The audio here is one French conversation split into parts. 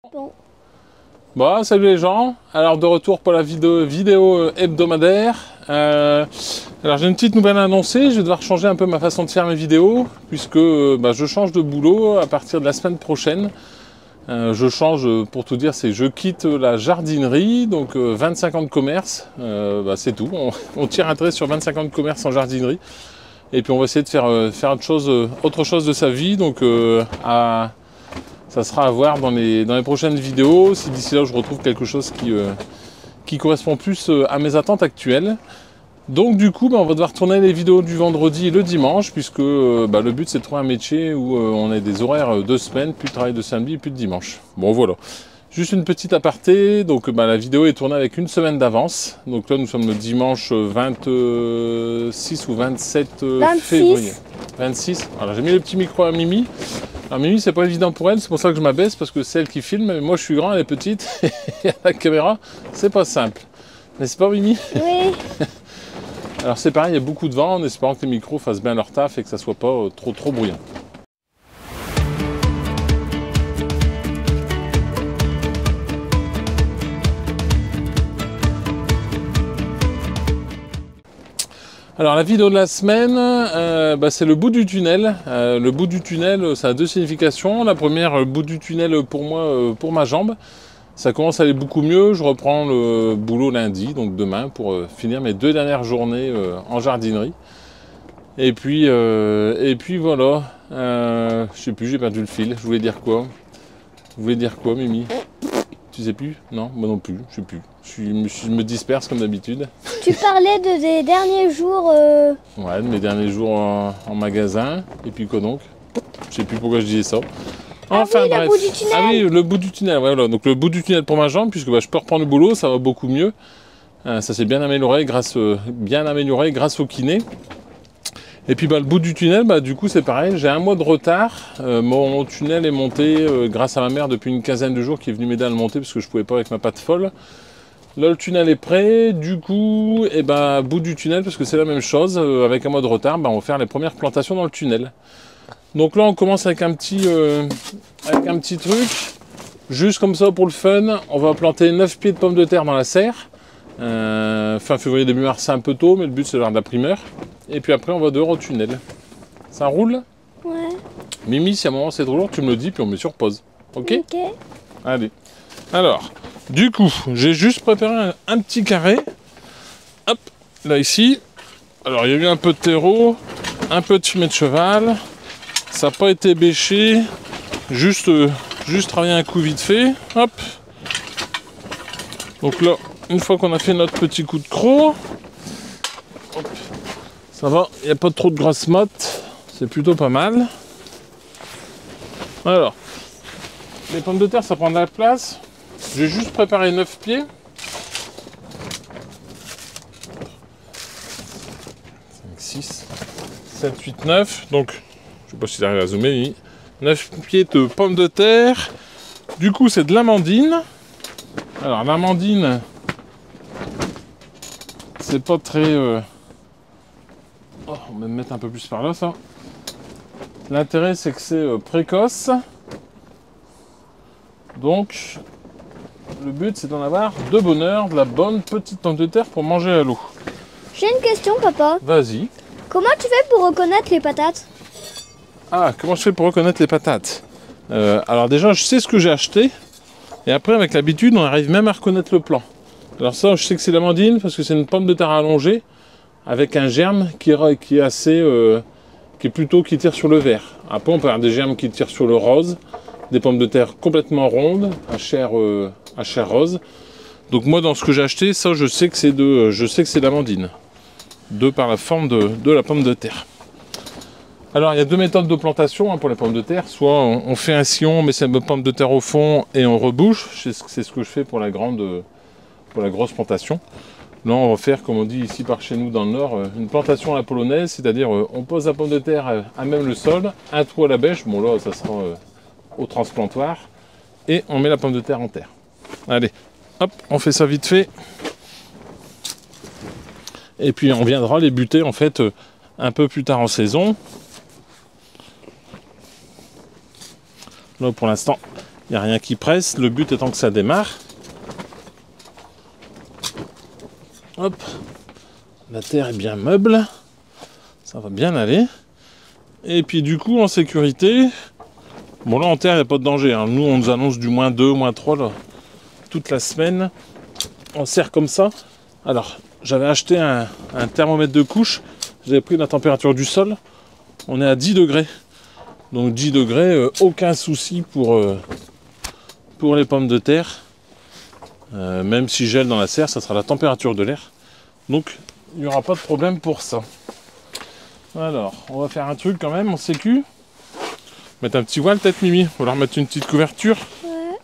Bon. Bon, salut les gens, alors de retour pour la vidéo hebdomadaire. Alors j'ai une petite nouvelle à annoncer, je vais devoir changer un peu ma façon de faire mes vidéos, puisque je change de boulot à partir de la semaine prochaine. Je change, pour tout dire, je quitte la jardinerie, donc 25 ans de commerce, c'est tout. On tire un trait sur 25 ans de commerce en jardinerie, et puis on va essayer de faire autre chose de sa vie, donc ça sera à voir dans les prochaines vidéos, si d'ici là je retrouve quelque chose qui correspond plus à mes attentes actuelles. Donc du coup, on va devoir tourner les vidéos du vendredi et le dimanche, puisque le but c'est de trouver un métier où on a des horaires de semaine, plus de travail de samedi et plus de dimanche. Bon voilà, juste une petite aparté, donc la vidéo est tournée avec une semaine d'avance. Donc là nous sommes le dimanche 26 ou 27 février. 26. Alors j'ai mis le petit micro à Mimi. Alors Mimi, c'est pas évident pour elle, c'est pour ça que je m'abaisse, parce que c'est elle qui filme, mais moi je suis grand, elle est petite, et à la caméra, c'est pas simple. N'est-ce pas Mimi? Oui. Alors c'est pareil, il y a beaucoup de vent, en espérant que les micros fassent bien leur taf et que ça soit pas trop bruyant. Alors la vidéo de la semaine, c'est le bout du tunnel. Le bout du tunnel, ça a deux significations. La première, le bout du tunnel pour moi, pour ma jambe. Ça commence à aller beaucoup mieux. Je reprends le boulot lundi, donc demain, pour finir mes 2 dernières journées en jardinerie. Et puis voilà. Je sais plus, j'ai perdu le fil. Je voulais dire quoi? Vous voulez dire quoi, Mimi? Tu sais plus? Non, moi non plus, je sais plus. Je me disperse comme d'habitude. Tu parlais de tes derniers jours. Ouais, de mes derniers jours en magasin. Et puis quoi donc? Je sais plus pourquoi je disais ça. Enfin oui, bref. le bout du tunnel. Ah oui, le bout du tunnel, voilà. Donc le bout du tunnel pour ma jambe, puisque je peux reprendre le boulot, ça va beaucoup mieux. Ça s'est bien amélioré grâce au kiné. Et puis le bout du tunnel, du coup c'est pareil, j'ai 1 mois de retard. Mon tunnel est monté grâce à ma mère depuis une quinzaine de jours qui est venue m'aider à le monter parce que je pouvais pas avec ma patte folle. Là le tunnel est prêt, du coup, bout du tunnel, parce que c'est la même chose, avec 1 mois de retard, on va faire les premières plantations dans le tunnel. Donc là on commence avec un petit truc, juste comme ça pour le fun, on va planter 9 pieds de pommes de terre dans la serre. Fin février, début mars, c'est un peu tôt, mais le but c'est de faire de la primeur. Et puis après on va dehors au tunnel. Ça roule? Ouais. Mimi, si à un moment c'est trop lourd, tu me le dis, puis on met sur pause. Ok? Ok. Allez. Alors, du coup, j'ai juste préparé un petit carré. Hop, là ici. Alors il y a eu un peu de terreau, un peu de fumier de cheval. Ça n'a pas été bêché. Juste travailler un coup vite fait. Hop. Donc là, une fois qu'on a fait notre petit coup de croc, hop, ça va, il n'y a pas trop de grosses mottes, c'est plutôt pas mal. Alors, les pommes de terre, ça prend de la place. J'ai juste préparé 9 pieds. 5, 6, 7, 8, 9. Donc, je sais pas si j'arrive à zoomer. 9 pieds de pommes de terre. Du coup, c'est de l'amandine. Alors, l'amandine, c'est pas très... Oh, on va me mettre un peu plus par là, ça. L'intérêt, c'est que c'est précoce. Donc, le but, c'est d'en avoir de bonne heure, de la bonne petite pomme de terre pour manger à l'eau. J'ai une question, papa. Vas-y. Comment tu fais pour reconnaître les patates? Ah, comment je fais pour reconnaître les patates? Alors déjà, je sais ce que j'ai acheté. Et après, avec l'habitude, on arrive même à reconnaître le plant. Alors ça, je sais que c'est l'amandine parce que c'est une pomme de terre allongée avec un germe qui est assez... qui tire sur le vert. Après, on peut avoir des germes qui tirent sur le rose, des pommes de terre complètement rondes, à chair rose. Donc moi, dans ce que j'ai acheté, ça, je sais que c'est l'amandine, de par la forme de la pomme de terre. Alors, il y a 2 méthodes de plantation pour les pommes de terre. Soit on fait un sillon, on met cette pomme de terre au fond et on rebouche. C'est ce que je fais pour la grosse plantation. Là, on va faire, comme on dit ici par chez nous dans le Nord, une plantation à la polonaise, c'est-à-dire on pose la pomme de terre à même le sol, un trou à la bêche, bon là, ça sera au transplantoir, et on met la pomme de terre en terre. Allez, hop, on fait ça vite fait. Et puis on viendra les buter en fait un peu plus tard en saison. Là, pour l'instant, Il n'y a rien qui presse, le but étant que ça démarre. Hop, la terre est bien meuble, ça va bien aller. Et puis du coup, en sécurité, bon là en terre, il n'y a pas de danger. Hein. Nous, on nous annonce du -2, -3 là, toute la semaine. On serre comme ça. Alors, j'avais acheté un thermomètre de couche, j'avais pris la température du sol. On est à 10 degrés. Donc 10 degrés, aucun souci pour les pommes de terre. Même si gèle dans la serre, ça sera la température de l'air. Donc il n'y aura pas de problème pour ça. Alors, on va faire un truc quand même en sécu. Mettre un petit voile peut-être, Mimi. Ou alors mettre une petite couverture. Ouais.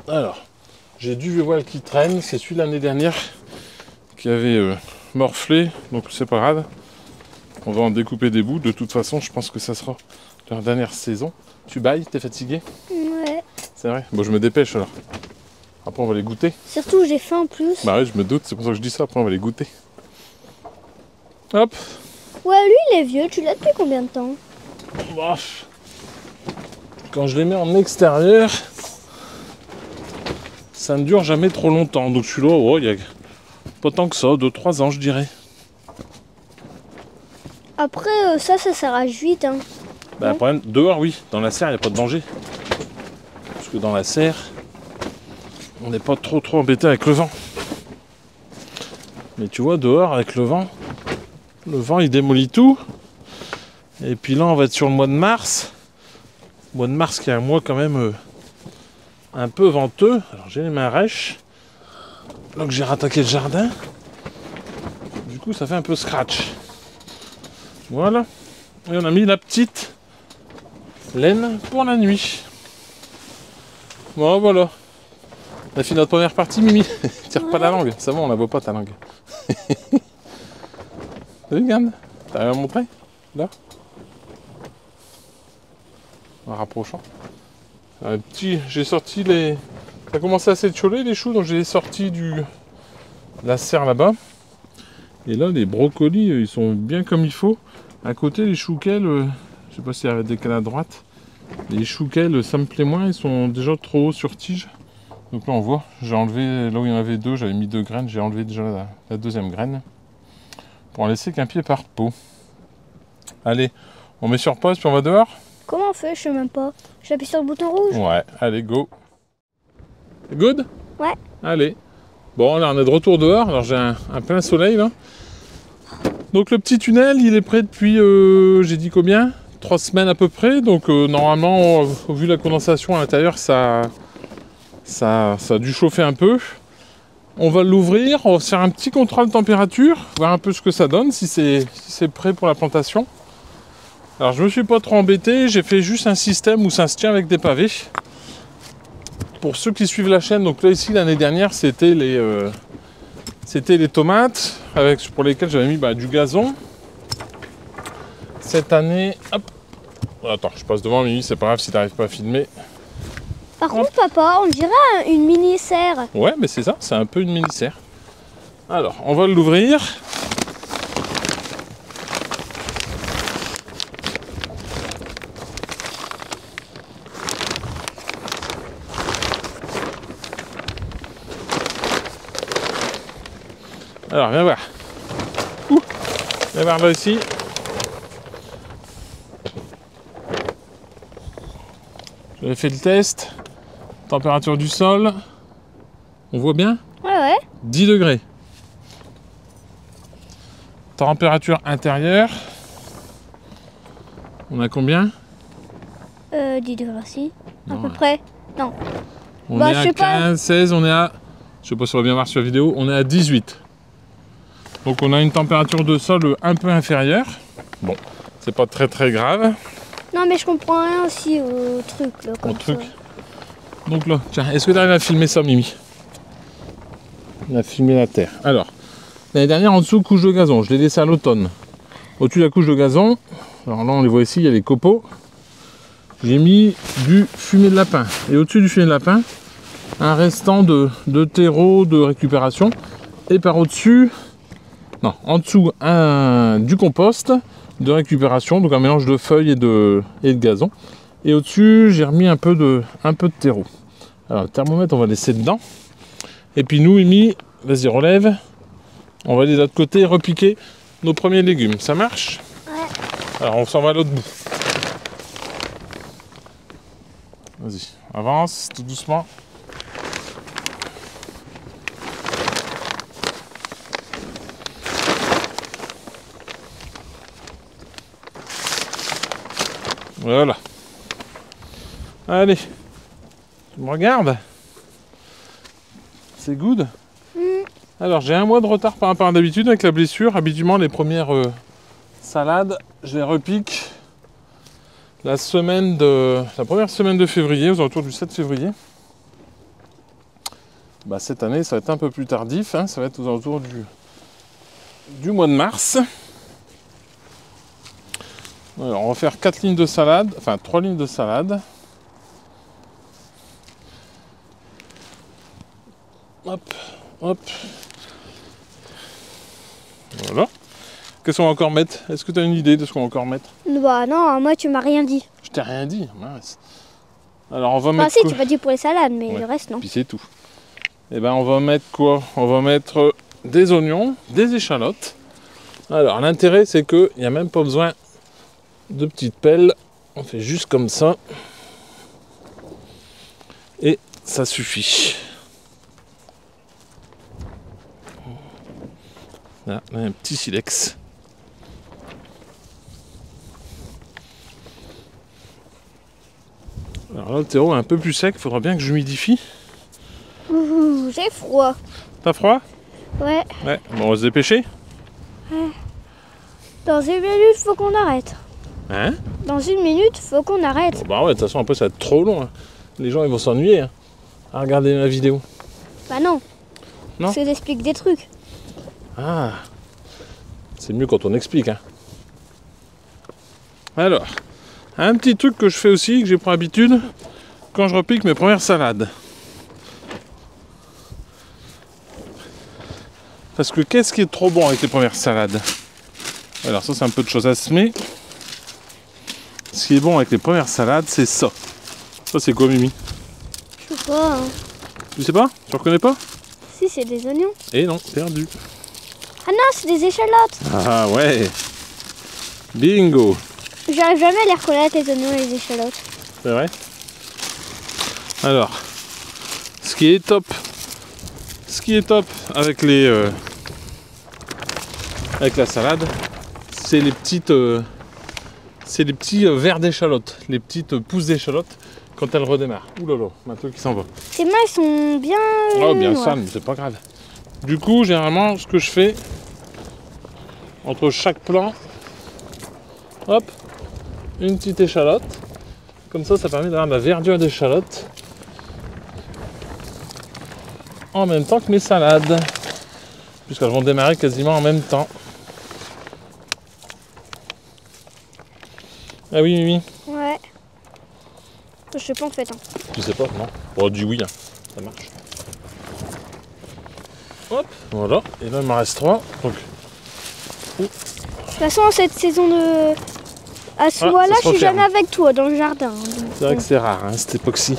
Alors, j'ai du vieux voile qui traîne. C'est celui de l'année dernière qui avait morflé. Donc c'est pas grave. On va en découper des bouts. De toute façon, je pense que ça sera leur dernière saison. Tu bailles? T'es fatigué? Ouais. C'est vrai? Bon, je me dépêche alors. Après, on va les goûter. Surtout, j'ai faim en plus. Bah oui, je me doute. C'est pour ça que je dis ça. Après, on va les goûter. Hop. Ouais, lui, il est vieux. Tu l'as depuis combien de temps? Quand je les mets en extérieur, ça ne dure jamais trop longtemps. Donc celui-là, oh, il y a pas tant que ça, 2-3 ans, je dirais. Après, ça s'arrache vite. Hein. Bah, le problème, dehors, oui. Dans la serre, il n'y a pas de danger. Parce que dans la serre, on n'est pas trop embêté avec le vent. Mais tu vois, dehors, avec le vent il démolit tout. Et puis là, on va être sur le mois de mars. Le mois de mars qui est un mois quand même un peu venteux. Alors j'ai les mains rêches. Donc j'ai rattaqué le jardin. Du coup, ça fait un peu scratch. Voilà. Et on a mis la petite laine pour la nuit. Bon, voilà. On a fait notre première partie, Mimi. Tire pas la langue. Ça va, on la voit pas ta langue. Regarde. T'as rien à montrer? Là. En rapprochant. J'ai sorti les... Ça a commencé à s'étioler les choux, donc j'ai sorti la serre là-bas. Et là, les brocolis, ils sont bien comme il faut. À côté, les chouquels, je sais pas s'il y a des cannes à droite. Les chouquels, ça me plaît moins, ils sont déjà trop hauts sur tige. Donc là, on voit, j'ai enlevé, là où il y en avait 2, j'avais mis 2 graines, j'ai enlevé déjà la deuxième graine. Pour en laisser qu'un pied par pot. Allez, on met sur pause, puis on va dehors. Comment on fait? Je sais même pas. J'appuie sur le bouton rouge. Ouais, allez, go. Good? Ouais. Allez. Bon, là, on est de retour dehors. Alors, j'ai un plein soleil, là. Donc, le petit tunnel, il est prêt depuis, j'ai dit combien? 3 semaines à peu près. Donc, normalement, vu la condensation à l'intérieur, ça a dû chauffer un peu. On va l'ouvrir. On va faire un petit contrôle de température. Voir un peu ce que ça donne, si c'est prêt pour la plantation. Alors je me suis pas trop embêté, j'ai fait juste un système où ça se tient avec des pavés. Pour ceux qui suivent la chaîne, donc là ici l'année dernière c'était les tomates pour lesquelles j'avais mis du gazon. Cette année, hop, attends je passe devant Mimi, c'est pas grave si t'arrives pas à filmer. Par contre papa, on dirait une mini serre. Ouais mais c'est ça, c'est un peu une mini serre. Alors on va l'ouvrir. Alors, viens voir. Viens voir là ici. J'avais fait le test. Température du sol. On voit bien? Ouais. 10 degrés. Température intérieure. On a combien? 10 degrés aussi. À peu près. Non. On est à 15, 16, on est à... Je sais pas si on va bien voir sur la vidéo. On est à 18. Donc on a une température de sol un peu inférieure. Bon, c'est pas très grave. Non mais je comprends rien aussi au truc là. Donc là, tiens, est-ce que tu arrives à filmer ça, Mimi? On a filmé la terre. Alors, l'année dernière en dessous, couche de gazon. Je l'ai laissé à l'automne. Au-dessus de la couche de gazon, alors là on les voit ici, il y a les copeaux. J'ai mis du fumier de lapin. Et au-dessus du fumier de lapin, un restant de terreau de récupération. Et par au-dessus... Non, en dessous, du compost de récupération, donc un mélange de feuilles et de gazon. Et au-dessus, j'ai remis un peu de terreau. Alors, le thermomètre, on va laisser dedans. Et puis nous, Mimi, vas-y, relève. On va aller de l'autre côté repiquer nos premiers légumes. Ça marche? Ouais. Alors, on s'en va à l'autre bout. Vas-y, avance, tout doucement. Voilà. Allez. Tu me regardes? C'est good. Alors, j'ai un mois de retard par rapport à d'habitude avec la blessure. Habituellement, les premières salades, je les repique la première semaine de février, aux alentours du 7 février. Bah, cette année, ça va être un peu plus tardif. Hein, ça va être aux alentours du mois de mars. Alors, on va faire 4 lignes de salade, enfin 3 lignes de salade. Hop, hop. Voilà. Qu'est-ce qu'on va encore mettre? Est-ce que tu as une idée de ce qu'on va encore mettre? Bah non, moi tu m'as rien dit. Je t'ai rien dit, mince. Alors on va Enfin mettre si, quoi? tu m'as dit pour les salades, mais Ouais. le reste non. Puis c'est tout. Et ben on va mettre quoi? On va mettre des oignons, des échalotes. Alors l'intérêt c'est que il n'y a même pas besoin de petites pelles. On fait juste comme ça. Et ça suffit. Là, un petit silex. Alors là, le terreau est un peu plus sec, il faudra bien que j'humidifie. Ouh, j'ai froid. T'as froid? Ouais. Ouais, bon, on va se dépêcher. Dans une minute, faut qu'on arrête. Hein? Dans une minute, faut qu'on arrête. Bon, bah ouais, de toute façon, après, ça va être trop long. Hein. Les gens, ils vont s'ennuyer hein, à regarder ma vidéo. Bah non. Non? Parce que t'expliques des trucs. Ah, c'est mieux quand on explique. Hein. Alors, un petit truc que je fais aussi, que j'ai pour habitude, quand je repique mes premières salades. Parce que qu'est-ce qui est trop bon avec les premières salades? Alors ça, c'est un peu de choses à semer. Ce qui est bon avec les premières salades, c'est ça. Ça, c'est quoi, Mimi? Je sais pas. Hein. Tu sais pas? Tu reconnais pas? Si, c'est des oignons. Eh non, perdu. Ah non, c'est des échalotes. Ah ouais. Bingo. J'arrive jamais à les reconnaître, les oignons et les échalotes. C'est vrai? Alors, ce qui est top avec avec la salade, c'est les petites les petits vers d'échalotes, les petites pousses d'échalotes quand elles redémarrent. Ouh là là, ma truc qui s'en va. Tes mains, elles sont bien. Oh bien noires. sale, mais c'est pas grave. Du coup, généralement, ce que je fais entre chaque plant, hop, une petite échalote. Comme ça permet d'avoir de la verdure d'échalote en même temps que mes salades, puisqu'elles vont démarrer quasiment en même temps. Ah oui, oui, oui. Ouais. Je sais pas en fait. Hein. Tu sais pas, non? Oh, dis oui, hein. Ça marche. Hop, voilà. Et là, il m'en reste 3. Donc, De toute façon, cette saison de. À ce moment-là, ça se je suis referme. jamais avec toi dans le jardin. Donc, c'est vrai que c'est rare, hein, cette époxy.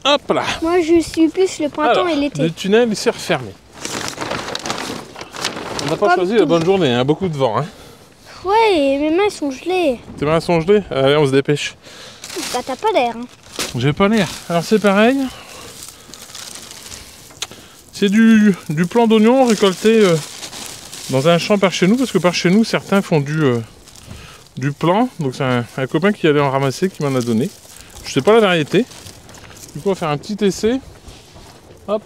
Hop là. moi, je suis plus le printemps Alors, et l'été. le tunnel, il s'est refermé. On n'a pas Comme choisi tout. la bonne journée, hein, beaucoup de vent. Hein. Ouais, et mes mains sont gelées. Tes mains sont gelées? Allez, on se dépêche. Bah, t'as pas l'air. Hein. J'ai pas l'air. Alors c'est pareil. C'est du plant d'oignon récolté dans un champ par chez nous, parce que par chez nous, certains font du plant. Donc c'est un copain qui allait en ramasser, qui m'en a donné. Je sais pas la variété. Du coup, on va faire un petit essai. Hop.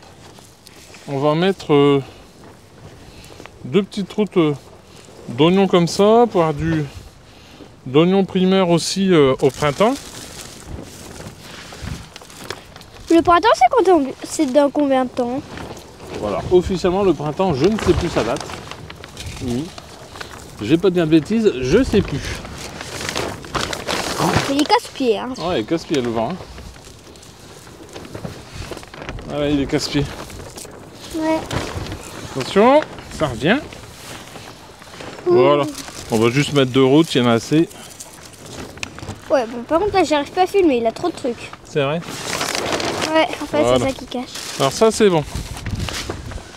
On va mettre 2 petites routes d'oignons comme ça, pour avoir d'oignons primeurs aussi au printemps. Le printemps, c'est dans combien de temps? Voilà, officiellement le printemps, je ne sais plus sa date. Oui. J'ai pas dit de bêtises, je sais plus. Il est casse-pied. Hein. Ouais, il est casse-pied le vent. Hein. Ah ouais, il est casse-pied. Ouais. Attention, ça revient. Voilà. On va juste mettre 2 routes, il y en a assez. Ouais, bon, par contre là j'arrive pas à filmer, il a trop de trucs. C'est vrai? Ouais, en fait Voilà. c'est ça qui cache. Alors ça c'est bon.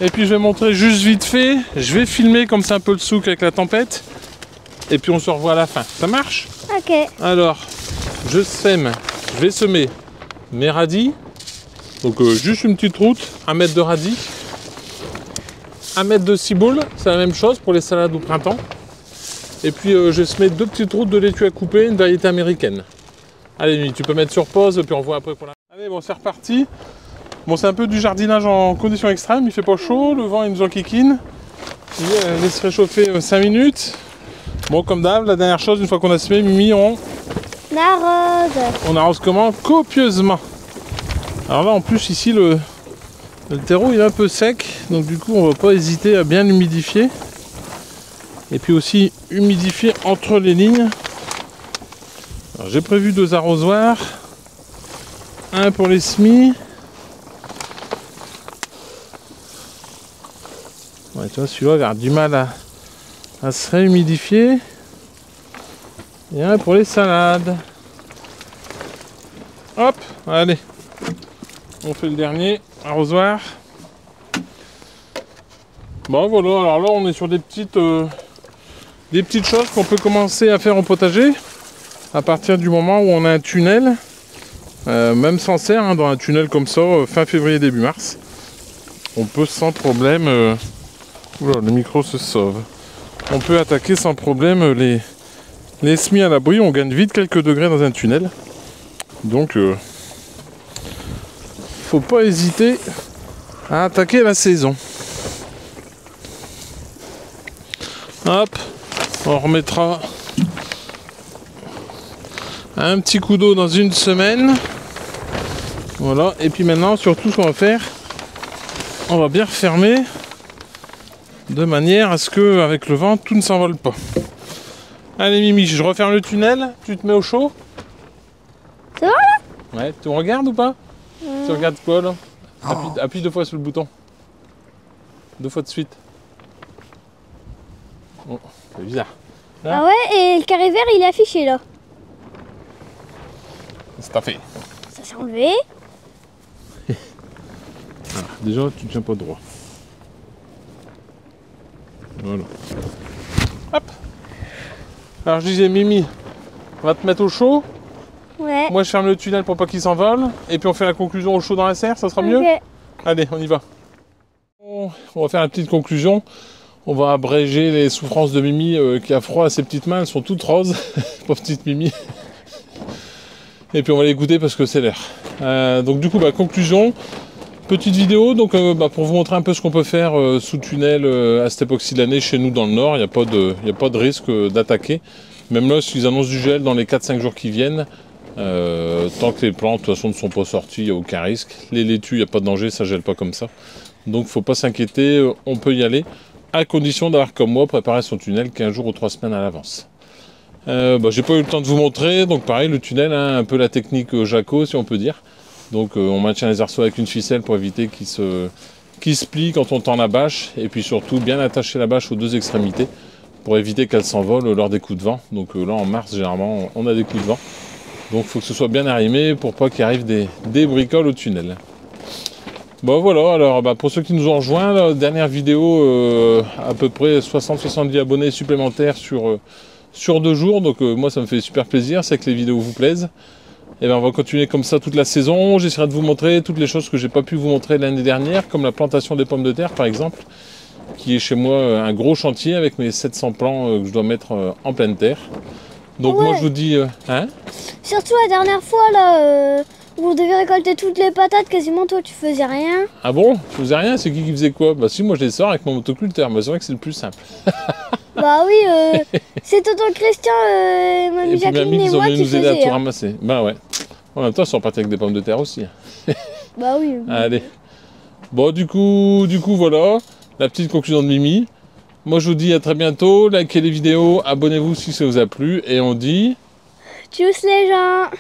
Et puis je vais montrer juste vite fait. Je vais filmer comme c'est un peu le souk avec la tempête. Et puis on se revoit à la fin. Ça marche? Ok. Alors, je vais semer mes radis. Donc juste une petite route, 1 mètre de radis. 1 mètre de ciboule, c'est la même chose pour les salades au printemps. Et puis je vais semer 2 petites routes de laitue à couper, une variété américaine. Allez Nuit, tu peux mettre sur pause, puis on voit après pour la... Allez, bon c'est reparti. Bon, c'est un peu du jardinage en conditions extrêmes, il fait pas chaud, le vent il nous enquiquine. Il laisse réchauffer 5 minutes. Bon, comme d'hab, la dernière chose, une fois qu'on a semé, Mimi, on arrose comment? Copieusement. Alors là, en plus, ici, le terreau il est un peu sec, donc du coup, on va pas hésiter à bien l'humidifier. Et puis aussi, humidifier entre les lignes. Alors, j'ai prévu 2 arrosoirs. Un pour les semis. Ouais, tu vois, celui-là, il va avoir du mal à se réhumidifier. Et un pour les salades. Hop, allez. On fait le dernier arrosoir. Bon, voilà, alors là, on est sur des petites choses qu'on peut commencer à faire en potager. À partir du moment où on a un tunnel, même sans serre, hein, dans un tunnel comme ça, fin février, début mars, on peut sans problème... Oula, le micro se sauve. On peut attaquer sans problème les semis à l'abri. On gagne vite quelques degrés dans un tunnel. Donc, faut pas hésiter à attaquer la saison. Hop, on remettra un petit coup d'eau dans une semaine. Voilà, et puis maintenant, surtout ce qu'on va faire, on va bien refermer de manière à ce que, avec le vent, tout ne s'envole pas. Allez Mimi, je referme le tunnel, tu te mets au chaud. Ça va là? Ouais, tu me regardes ou pas? Tu regardes quoi là? Appuie 2 fois sur le bouton. 2 fois de suite. Oh, c'est bizarre. Là. Ah ouais, et le carré vert il est affiché là. C'est pas fait. Ça s'est enlevé. Voilà, déjà, tu tiens pas droit. Voilà. Hop. Alors je disais Mimi, on va te mettre au chaud. Ouais. Moi je ferme le tunnel pour pas qu'il s'envole. Et puis on fait la conclusion au chaud dans la serre, ça sera mieux? Allez, on y va. On va faire une petite conclusion. On va abréger les souffrances de Mimi qui a froid à ses petites mains, elles sont toutes roses. Pauvre petite Mimi. Et puis on va l'écouter parce que c'est l'heure. Donc du coup, conclusion. Petite vidéo donc pour vous montrer un peu ce qu'on peut faire sous tunnel à cette époque-ci de l'année chez nous dans le nord. Il n'y a pas de risque d'attaquer. Même là, s'ils annoncent du gel dans les 4-5 jours qui viennent, tant que les plantes de toute façon ne sont pas sorties, il n'y a aucun risque. Les laitues, il n'y a pas de danger, ça ne gèle pas comme ça. Donc il ne faut pas s'inquiéter, on peut y aller, à condition d'avoir comme moi préparé son tunnel 15 jours ou 3 semaines à l'avance. J'ai pas eu le temps de vous montrer, donc pareil, le tunnel, hein, un peu la technique Jaco si on peut dire. Donc on maintient les arceaux avec une ficelle pour éviter qu'ils se plient quand on tend la bâche. Et puis surtout bien attacher la bâche aux 2 extrémités pour éviter qu'elle s'envole lors des coups de vent. Donc là en mars généralement on a des coups de vent. Donc il faut que ce soit bien arrimé pour pas qu'il arrive des bricoles au tunnel. Bon voilà, alors pour ceux qui nous ont rejoints, la dernière vidéo, à peu près 60-70 abonnés supplémentaires sur 2 jours. Donc moi ça me fait super plaisir, c'est que les vidéos vous plaisent. Et on va continuer comme ça toute la saison. J'essaierai de vous montrer toutes les choses que j'ai pas pu vous montrer l'année dernière, comme la plantation des pommes de terre par exemple, qui est chez moi un gros chantier avec mes 700 plants que je dois mettre en pleine terre. Donc moi je vous dis... Surtout la dernière fois là, où on devait récolter toutes les patates, quasiment toi tu faisais rien. Ah bon? Je faisais rien? C'est qui faisait quoi? Bah si, moi je les sors avec mon motoculteur, mais c'est vrai que c'est le plus simple. Bah oui, c'est tonton Christian, mamie Jacqueline et moi qui nous aider à tout faisaient. ramasser. Bah ouais. En même temps, ils sont repartis avec des pommes de terre aussi. Bah oui. Allez. Bon, du coup, voilà. La petite conclusion de Mimi. Moi, je vous dis à très bientôt. Likez les vidéos, abonnez-vous si ça vous a plu. Et on dit... Tchuss les gens.